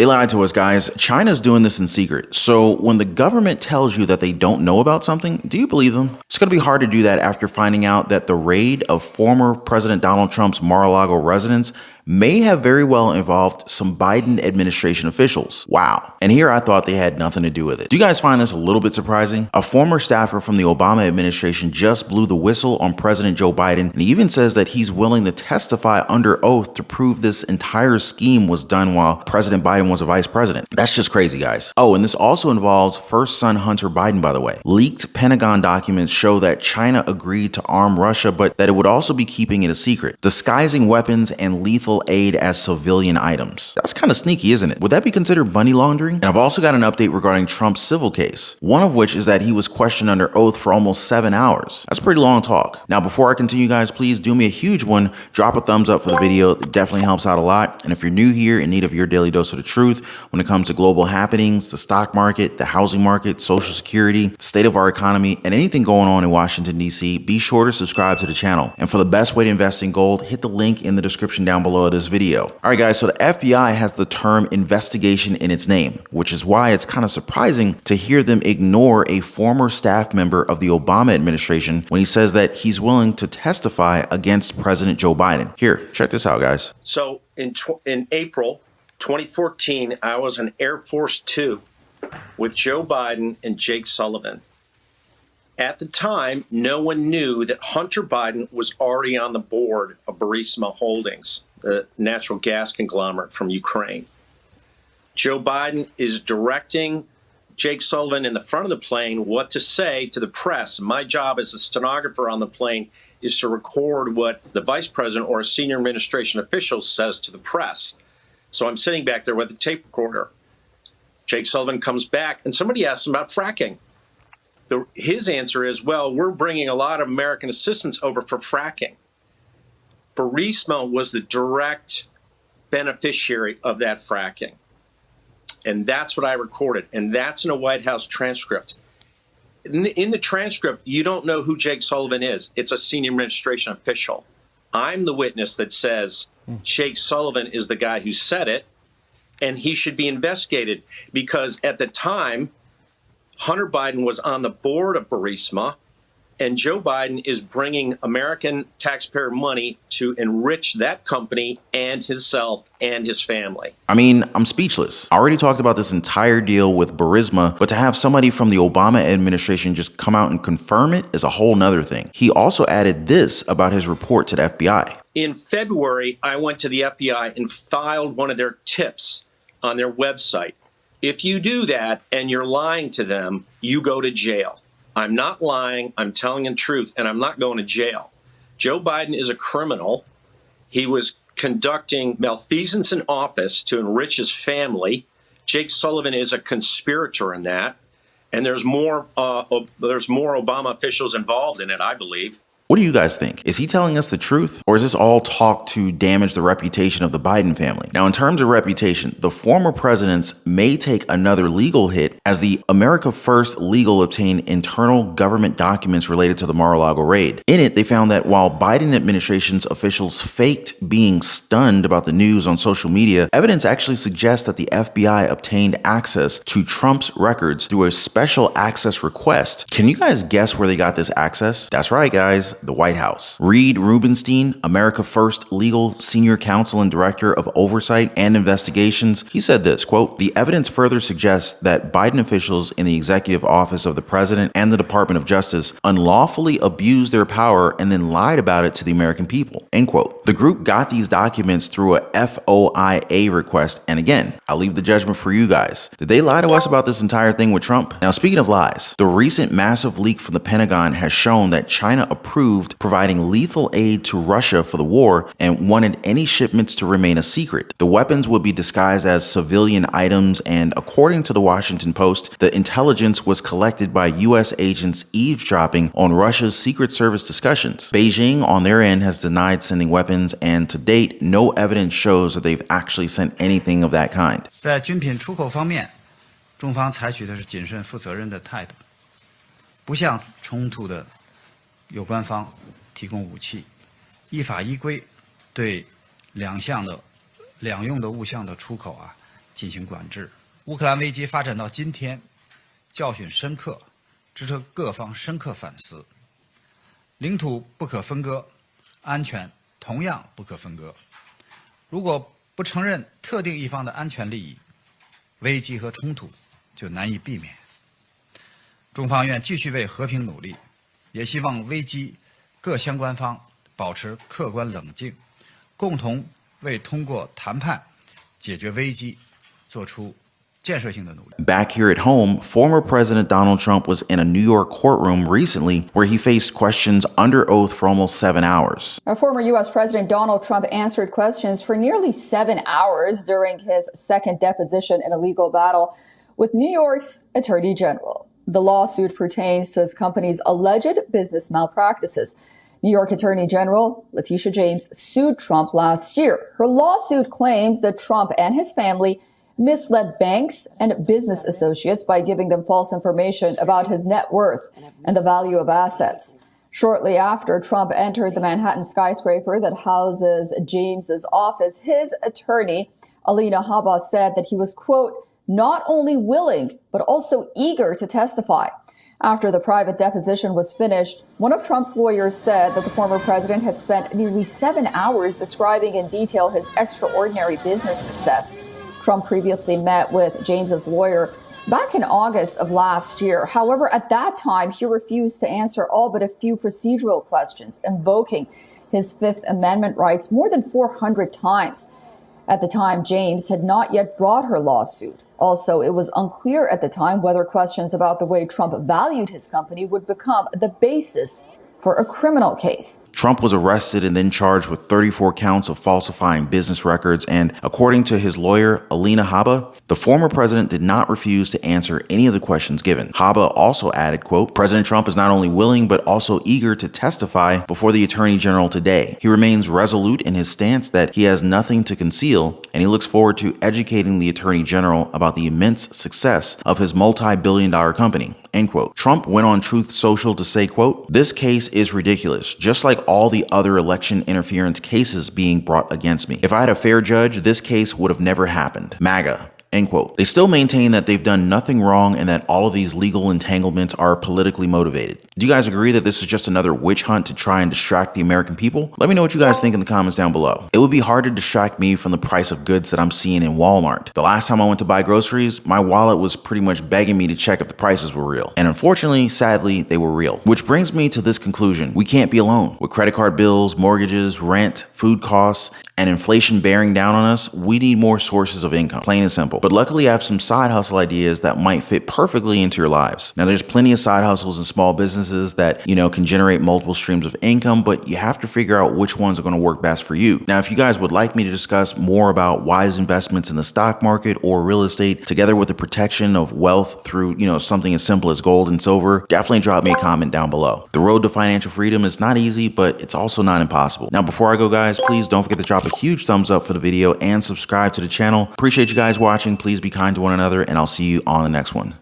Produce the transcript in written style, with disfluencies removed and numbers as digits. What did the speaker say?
They lied to us, guys. China's doing this in secret. So when the government tells you that they don't know about something, do you believe them? It's going to be hard to do that after finding out that the raid of former President Donald Trump's Mar-a-Lago residence may have very well involved some Biden administration officials. Wow. And here I thought they had nothing to do with it. Do you guys find this a little bit surprising? A former staffer from the Obama administration just blew the whistle on President Joe Biden, and he even says that he's willing to testify under oath to prove this entire scheme was done while President Biden was a vice president. That's just crazy, guys. Oh, and this also involves first son Hunter Biden, by the way. Leaked Pentagon documents show that China agreed to arm Russia, but that it would also be keeping it a secret, disguising weapons and lethal aid as civilian items. That's kind of sneaky, isn't it? Would that be considered money laundering? And I've also got an update regarding Trump's civil case, one of which is that he was questioned under oath for almost 7 hours. That's a pretty long talk. Now, before I continue, guys, please do me a huge one. Drop a thumbs up for the video. It definitely helps out a lot. And if you're new here in need of your daily dose of the truth when it comes to global happenings, the stock market, the housing market, social security, the state of our economy, and anything going on in Washington, D.C., be sure to subscribe to the channel. And for the best way to invest in gold, hit the link in the description down below of this video. All right, guys, so the FBI has the term investigation in its name, which is why it's kind of surprising to hear them ignore a former staff member of the Obama administration when he says that he's willing to testify against President Joe Biden. Here, check this out, guys. So in April 2014, I was in Air Force 2 with Joe Biden and Jake Sullivan. At the time, no one knew that Hunter Biden was already on the board of Burisma Holdings, the natural gas conglomerate from Ukraine. Joe Biden is directing Jake Sullivan in the front of the plane what to say to the press. My job as a stenographer on the plane is to record what the vice president or a senior administration official says to the press. So I'm sitting back there with a tape recorder. Jake Sullivan comes back and somebody asks him about fracking. His answer is, well, we're bringing a lot of American assistance over for fracking. Burisma was the direct beneficiary of that fracking. And that's what I recorded. And that's in a White House transcript. In the transcript, you don't know who Jake Sullivan is. It's a senior administration official. I'm the witness that says Jake Sullivan is the guy who said it, and he should be investigated because at the time, Hunter Biden was on the board of Burisma, and Joe Biden is bringing American taxpayer money to enrich that company and himself and his family. I mean, I'm speechless. I already talked about this entire deal with Burisma, but to have somebody from the Obama administration just come out and confirm it is a whole nother thing. He also added this about his report to the FBI. In February, I went to the FBI and filed one of their tips on their website. If you do that and you're lying to them, you go to jail. I'm not lying. I'm telling the truth, and I'm not going to jail. Joe Biden is a criminal. He was conducting malfeasance in office to enrich his family. Jake Sullivan is a conspirator in that, and there's more Obama officials involved in it, I believe. What do you guys think? Is he telling us the truth, or is this all talk to damage the reputation of the Biden family? Now, in terms of reputation, the former presidents may take another legal hit as the America First legal obtained internal government documents related to the Mar-a-Lago raid. In it, they found that while Biden administration's officials faked being stunned about the news on social media, evidence actually suggests that the FBI obtained access to Trump's records through a special access request. Can you guys guess where they got this access? That's right, guys. The White House. Reed Rubenstein, America First legal senior counsel and director of oversight and investigations, he said this, quote, "The evidence further suggests that Biden officials in the executive office of the president and the Department of Justice unlawfully abused their power and then lied about it to the American people," end quote. The group got these documents through a FOIA request, and again, I'll leave the judgment for you guys. Did they lie to us about this entire thing with Trump? Now, speaking of lies, the recent massive leak from the Pentagon has shown that China approved providing lethal aid to Russia for the war and wanted any shipments to remain a secret. The weapons would be disguised as civilian items, and according to the Washington Post, the intelligence was collected by U.S. agents eavesdropping on Russia's Secret Service discussions. Beijing, on their end, has denied sending weapons, and to date, no evidence shows that they've actually sent anything of that kind. 在军品出口方面，中方采取的是谨慎负责任的态度，不向冲突的有关方提供武器，依法依规对两用的物项的出口进行管制。乌克兰危机发展到今天，教训深刻，值得各方深刻反思。领土不可分割，安全同样不可分割。如果不承认特定一方的安全利益，危机和冲突就难以避免。中方愿继续为和平努力，也希望危机各相关方保持客观冷静，共同为通过谈判解决危机做出建设性的努力。 Back here at home, former President Donald Trump was in a New York courtroom recently where he faced questions under oath for almost 7 hours. Our former U.S. President Donald Trump answered questions for nearly 7 hours during his second deposition in a legal battle with New York's Attorney General. The lawsuit pertains to his company's alleged business malpractices. New York Attorney General Letitia James sued Trump last year. Her lawsuit claims that Trump and his family misled banks and business associates by giving them false information about his net worth and the value of assets. Shortly after Trump entered the Manhattan skyscraper that houses James's office, his attorney, Alina Habba, said that he was, quote, not only willing, but also eager to testify. After the private deposition was finished, one of Trump's lawyers said that the former president had spent nearly 7 hours describing in detail his extraordinary business success. Trump previously met with James's lawyer back in August of last year. However, at that time, he refused to answer all but a few procedural questions, invoking his Fifth Amendment rights more than 400 times. At the time, James had not yet brought her lawsuit. Also, it was unclear at the time whether questions about the way Trump valued his company would become the basis for a criminal case. Trump was arrested and then charged with 34 counts of falsifying business records, and according to his lawyer, Alina Habba, the former president did not refuse to answer any of the questions given. Habba also added, quote, President Trump is not only willing but also eager to testify before the Attorney General today. He remains resolute in his stance that he has nothing to conceal, and he looks forward to educating the Attorney General about the immense success of his multi-billion-dollar company. End quote. Trump went on Truth Social to say, quote, this case is ridiculous, just like all the other election interference cases being brought against me. If I had a fair judge, this case would have never happened. MAGA. End quote. They still maintain that they've done nothing wrong and that all of these legal entanglements are politically motivated. Do you guys agree that this is just another witch hunt to try and distract the American people? Let me know what you guys think in the comments down below. It would be hard to distract me from the price of goods that I'm seeing in Walmart. The last time I went to buy groceries, my wallet was pretty much begging me to check if the prices were real. And unfortunately, sadly, they were real. Which brings me to this conclusion. We can't be alone. With credit card bills, mortgages, rent, food costs, and inflation bearing down on us, we need more sources of income, plain and simple. But luckily, I have some side hustle ideas that might fit perfectly into your lives. Now, there's plenty of side hustles and small businesses that, can generate multiple streams of income, but you have to figure out which ones are going to work best for you. Now, if you guys would like me to discuss more about wise investments in the stock market or real estate, together with the protection of wealth through, something as simple as gold and silver, definitely drop me a comment down below. The road to financial freedom is not easy, but it's also not impossible. Now, before I go, guys, please don't forget to drop a huge thumbs up for the video and subscribe to the channel. Appreciate you guys watching. Please be kind to one another, and I'll see you on the next one.